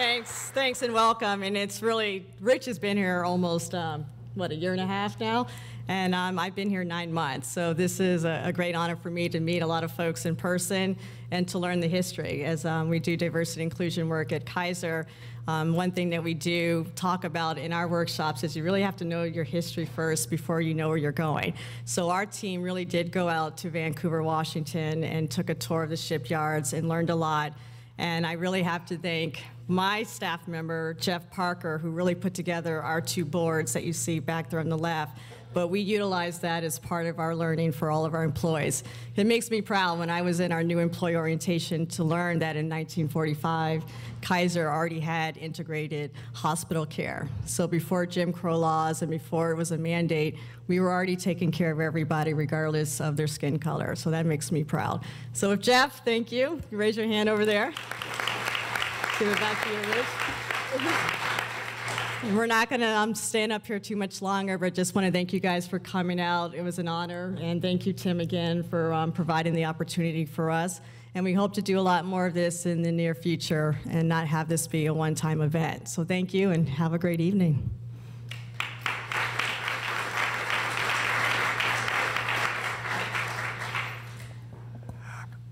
Thanks and welcome. And it's really, Rich has been here almost, what, a year and a half now? And I've been here 9 months. So this is a great honor for me to meet a lot of folks in person and to learn the history. As we do diversity inclusion work at Kaiser, one thing that we do talk about in our workshops is you really have to know your history first before you know where you're going. So our team really did go out to Vancouver, Washington, and took a tour of the shipyards and learned a lot. And I really have to thank my staff member, Jeff Parker, who really put together our 2 boards that you see back there on the left. But we utilize that as part of our learning for all of our employees. It makes me proud when I was in our new employee orientation to learn that in 1945, Kaiser already had integrated hospital care. So before Jim Crow laws and before it was a mandate, we were already taking care of everybody regardless of their skin color. So that makes me proud. So with Jeff, thank you. You raise your hand over there. Give it back to you, Rich. We're not going to stand up here too much longer, but just want to thank you guys for coming out. It was an honor, and thank you, Tim, again, for providing the opportunity for us. And we hope to do a lot more of this in the near future and not have this be a one-time event. So thank you, and have a great evening.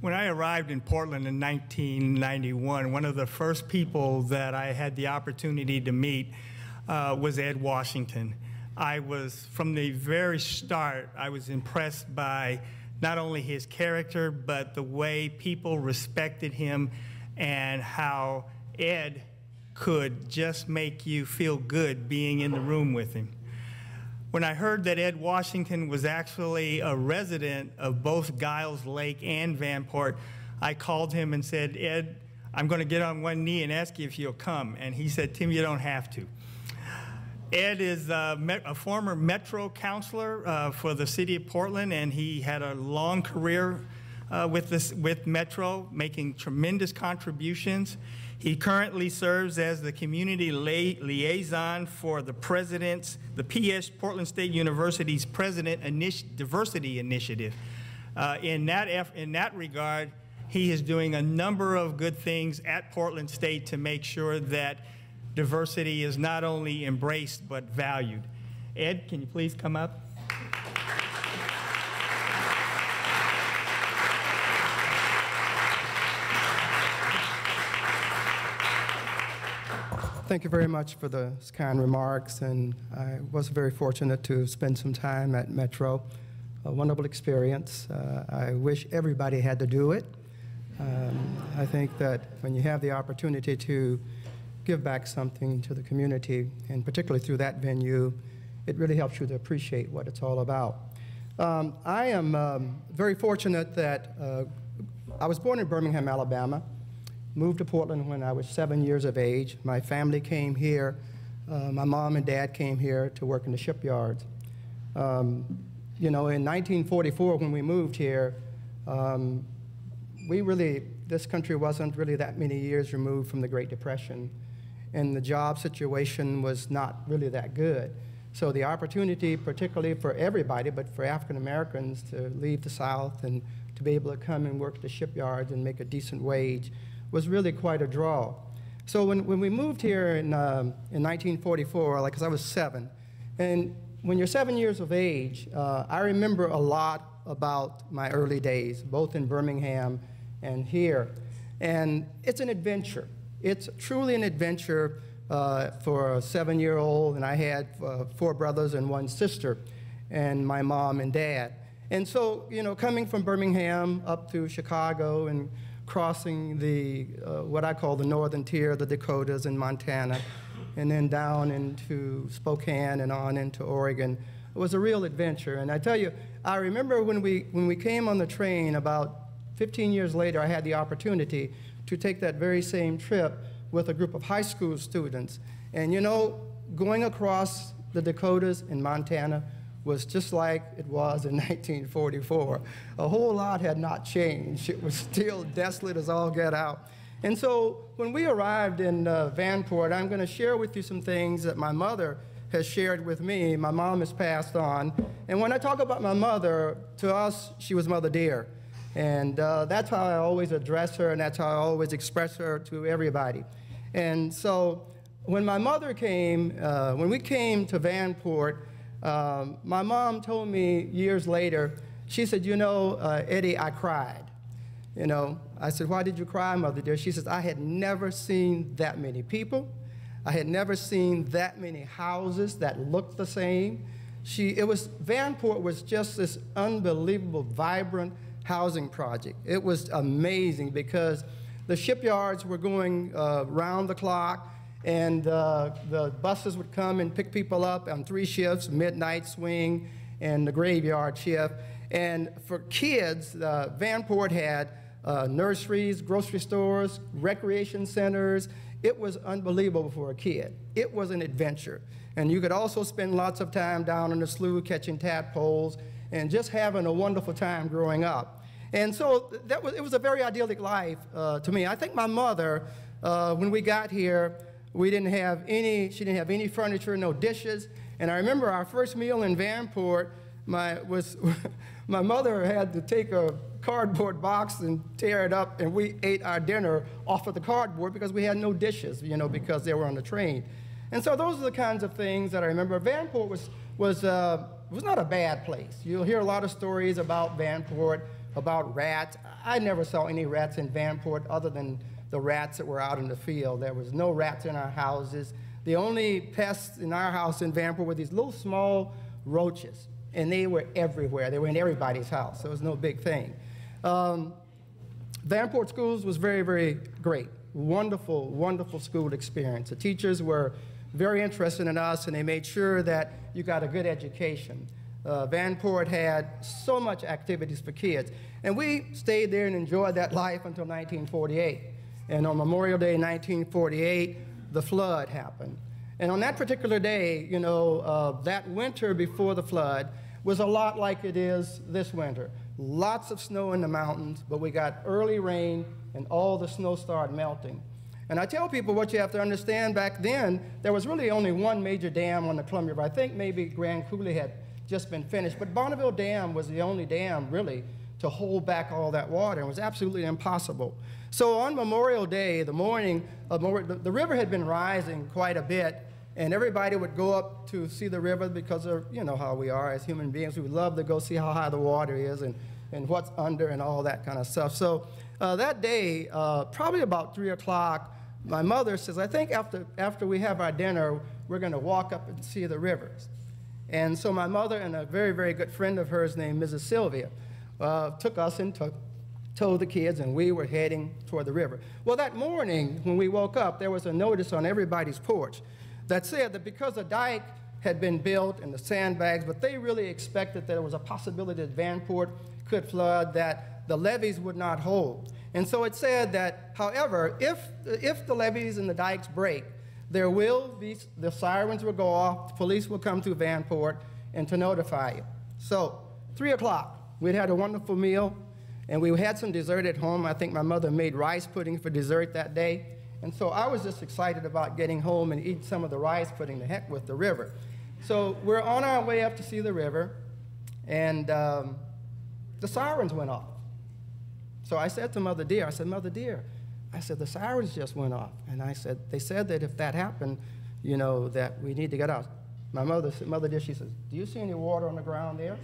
When I arrived in Portland in 1991, one of the first people that I had the opportunity to meet was Ed Washington. From the very start, I was impressed by not only his character, but the way people respected him and how Ed could just make you feel good being in the room with him. When I heard that Ed Washington was actually a resident of both Giles Lake and Vanport, I called him and said, Ed, I'm going to get on one knee and ask you if you'll come. And he said, Tim, you don't have to. Ed is a former Metro counselor for the city of Portland, and he had a long career with Metro, making tremendous contributions. He currently serves as the community liaison for the PS Portland State University's President Diversity Initiative. In that regard, he is doing a number of good things at Portland State to make sure that diversity is not only embraced but valued. Ed, can you please come up? Thank you very much for those kind remarks, and I was very fortunate to spend some time at Metro. A wonderful experience. I wish everybody had to do it. I think that when you have the opportunity to give back something to the community, and particularly through that venue, it really helps you to appreciate what it's all about. I am very fortunate that I was born in Birmingham, Alabama. Moved to Portland when I was 7 years of age. My family came here. My mom and dad came here to work in the shipyards. You know, in 1944, when we moved here, this country wasn't really that many years removed from the Great Depression, and the job situation was not really that good. So the opportunity, particularly for everybody, but for African Americans, to leave the South and to be able to come and work at the shipyards and make a decent wage was really quite a draw. So when we moved here in 1944, like, 'cause I was 7, and when you're 7 years of age, I remember a lot about my early days, both in Birmingham and here. And it's an adventure. It's truly an adventure for a 7-year-old, and I had 4 brothers and 1 sister, and my mom and dad. And so, you know, coming from Birmingham up through Chicago and crossing the, what I call the northern tier of the Dakotas and Montana, and then down into Spokane and on into Oregon, it was a real adventure. And I tell you, I remember when we came on the train about 15 years later, I had the opportunity to take that very same trip with a group of high school students. And you know, going across the Dakotas and Montana was just like it was in 1944. A whole lot had not changed. It was still desolate as all get out. And so when we arrived in Vanport, I'm going to share with you some things that my mother has shared with me. My mom has passed on. And when I talk about my mother, to us, she was Mother Dear. And that's how I always address her, and that's how I always express her to everybody. And so when my mother came, when we came to Vanport, my mom told me years later, she said, you know, Eddie, I cried. You know, I said, why did you cry, Mother dear? She says, I had never seen that many people. I had never seen that many houses that looked the same. Vanport was just this unbelievable, vibrant housing project. It was amazing because the shipyards were going round the clock, and the buses would come and pick people up on 3 shifts, midnight swing and the graveyard shift. And for kids, Vanport had nurseries, grocery stores, recreation centers. It was unbelievable for a kid. It was an adventure. And you could also spend lots of time down in the slough catching tadpoles and just having a wonderful time growing up. And so it was a very idyllic life to me. I think my mother, when we got here, she didn't have any furniture, no dishes. And I remember our first meal in Vanport, my mother had to take a cardboard box and tear it up, and we ate our dinner off of the cardboard because we had no dishes, you know, because they were on the train. And so those are the kinds of things that I remember. Vanport was not a bad place. You'll hear a lot of stories about Vanport, about rats. I never saw any rats in Vanport other than the rats that were out in the field. There was no rats in our houses. The only pests in our house in Vanport were these little small roaches, and they were everywhere. They were in everybody's house, so it was no big thing. Vanport Schools was very, very great. Wonderful, wonderful school experience. The teachers were very interested in us, and they made sure that you got a good education. Vanport had so much activities for kids. And we stayed there and enjoyed that life until 1948. And on Memorial Day 1948, the flood happened. And on that particular day, you know, that winter before the flood was a lot like it is this winter. Lots of snow in the mountains, but we got early rain and all the snow started melting. And I tell people what you have to understand, back then, there was really only one major dam on the Columbia River. I think maybe Grand Coulee had just been finished, but Bonneville Dam was the only dam, really, to hold back all that water. It was absolutely impossible. So on Memorial Day, the morning of the river had been rising quite a bit, and everybody would go up to see the river because of, you know, how we are as human beings. We would love to go see how high the water is and what's under and all that kind of stuff. So that day, probably about 3 o'clock, my mother says, I think after we have our dinner, we're going to walk up and see the rivers. And so my mother and a very, very good friend of hers named Mrs. Sylvia took us and told the kids, and we were heading toward the river. Well, that morning when we woke up, there was a notice on everybody's porch that said that because the dike had been built and the sandbags, but they really expected there was a possibility that Vanport could flood, that the levees would not hold. And so it said that, however, if the levees and the dikes break, there will be, the sirens will go off, the police will come to Vanport and to notify you. So 3 o'clock, we'd had a wonderful meal, and we had some dessert at home. I think my mother made rice pudding for dessert that day. And so I was just excited about getting home and eating some of the rice pudding, the heck with the river. So we're on our way up to see the river, and the sirens went off. So I said to Mother dear, I said, Mother dear, I said, the sirens just went off. And I said, they said that if that happened, you know, that we need to get out. My mother said, Mother dear, she says, do you see any water on the ground there?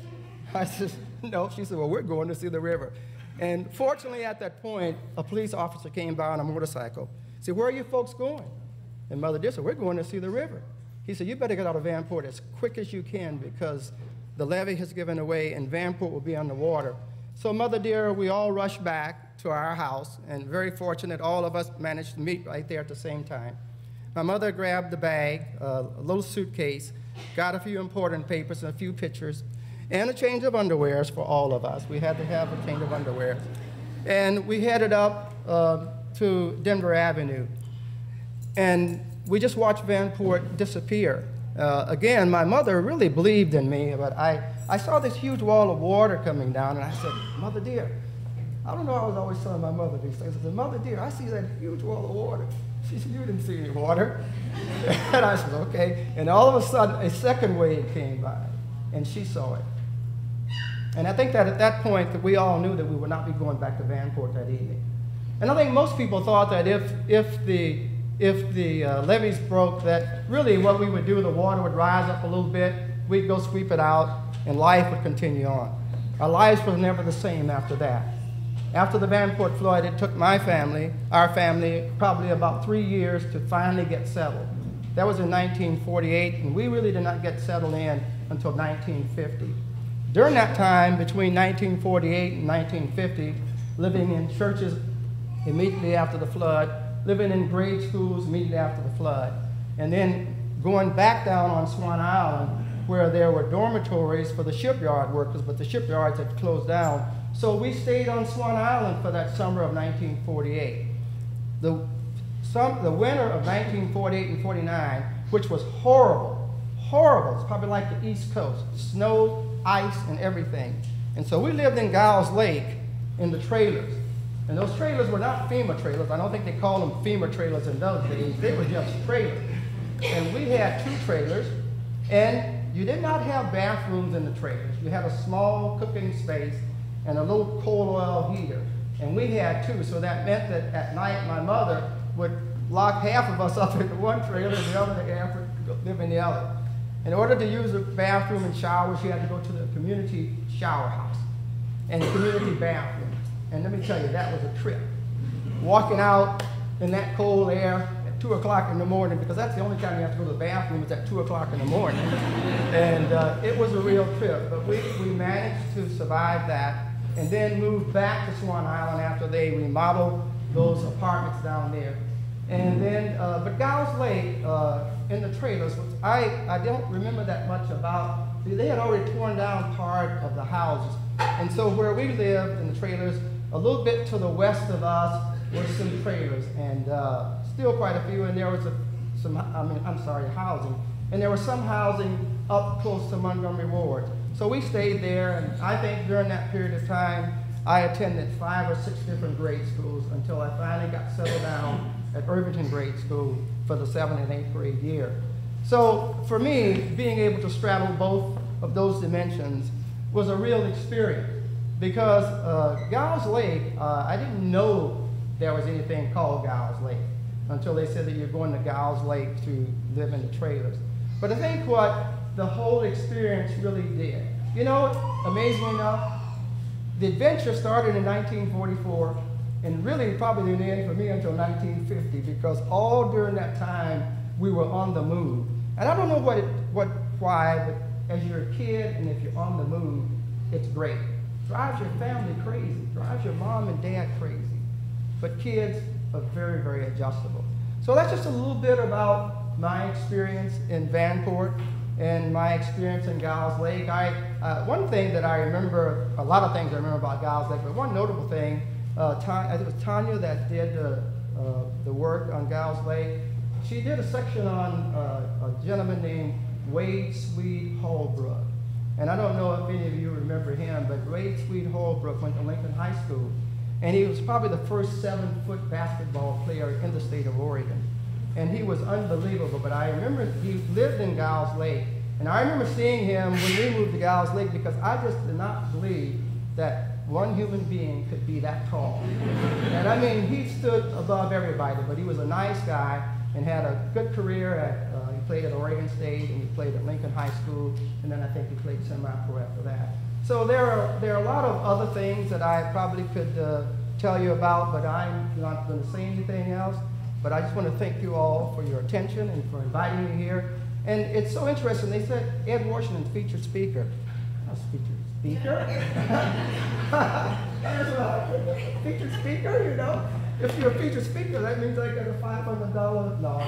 I said, no. She said, well, we're going to see the river. And fortunately at that point, a police officer came by on a motorcycle. He said, where are you folks going? And Mother dear said, we're going to see the river. He said, you better get out of Vanport as quick as you can because the levee has given away and Vanport will be underwater. So Mother dear, we all rushed back to our house, and very fortunate, all of us managed to meet right there at the same time. My mother grabbed the bag, a little suitcase, got a few important papers and a few pictures, and a change of underwears for all of us. We had to have a change of underwear. And we headed up to Denver Avenue. And we just watched Vanport disappear. Again, my mother really believed in me, but I saw this huge wall of water coming down, and I said, Mother dear, I don't know, I was always telling my mother these things. I said, Mother dear, I see that huge wall of water. She said, you didn't see any water. And I said, okay. And all of a sudden, a second wave came by, and she saw it. And I think that at that point, that we all knew that we would not be going back to Vanport that evening. And I think most people thought that if if the levees broke, that really what we would do, the water would rise up a little bit, we'd go sweep it out, and life would continue on. Our lives were never the same after that. After the Vanport flood, it took my family, our family, probably about 3 years to finally get settled. That was in 1948, and we really did not get settled in until 1950. During that time, between 1948 and 1950, living in churches immediately after the flood, living in grade schools immediately after the flood, and then going back down on Swan Island, where there were dormitories for the shipyard workers, but the shipyards had closed down. So we stayed on Swan Island for that summer of 1948. The winter of 1948 and 49, which was horrible, horrible. It's probably like the East Coast, snow, ice, and everything. And so we lived in Giles Lake in the trailers. And those trailers were not FEMA trailers. I don't think they called them FEMA trailers in those days. They were just trailers. And we had 2 trailers, and you did not have bathrooms in the trailers. You had a small cooking space and a little coal oil heater. And we had 2, so that meant that at night my mother would lock half of us up into one trailer and the other half would live in the other. In order to use the bathroom and shower, she had to go to the community shower house and community bathroom. And let me tell you, that was a trip. Walking out in that cold air at 2 o'clock in the morning, because that's the only time you have to go to the bathroom is at 2 o'clock in the morning. And it was a real trip, but we managed to survive that and then moved back to Swan Island after they remodeled those apartments down there. And then, but Giles Lake in the trailers, which I don't remember that much about. They had already torn down part of the houses. And so where we lived in the trailers, a little bit to the west of us were some trailers, and still quite a few, and there was housing. And there was some housing up close to Montgomery Ward. So we stayed there, and I think during that period of time, I attended 5 or 6 different grade schools until I finally got settled down at Irvington Grade School for the 7th and 8th grade year. So for me, being able to straddle both of those dimensions was a real experience, because Giles Lake, I didn't know there was anything called Giles Lake until they said that you're going to Giles Lake to live in the trailers. But I think what the whole experience really did, you know, amazingly enough, the adventure started in 1944, and really probably didn't end for me until 1950, because all during that time we were on the move. And I don't know why, but as you're a kid and if you're on the move, it's great. Drives your family crazy, drives your mom and dad crazy. But kids are very, very adjustable. So that's just a little bit about my experience in Vanport and my experience in Giles Lake. One thing that I remember, a lot of things I remember about Giles Lake, but one notable thing, it was Tanya that did the work on Giles Lake. She did a section on a gentleman named Wade Swede Holbrook. And I don't know if any of you remember him, but Wade Swede Holbrook went to Lincoln High School. And he was probably the first 7-foot basketball player in the state of Oregon. And he was unbelievable, but I remember he lived in Giles Lake. And I remember seeing him when we moved to Giles Lake, because I just did not believe that one human being could be that tall. And I mean, he stood above everybody, but he was a nice guy and had a good career he played at Oregon State, and he played at Lincoln High School, and then I think he played semi-pro after that. So there are a lot of other things that I probably could tell you about, but I'm not going to say anything else. But I just want to thank you all for your attention and for inviting me here. And it's so interesting. They said Ed Washington, featured speaker. Featured speaker? Featured speaker, you know? If you're a featured speaker, that means I get a $500. No.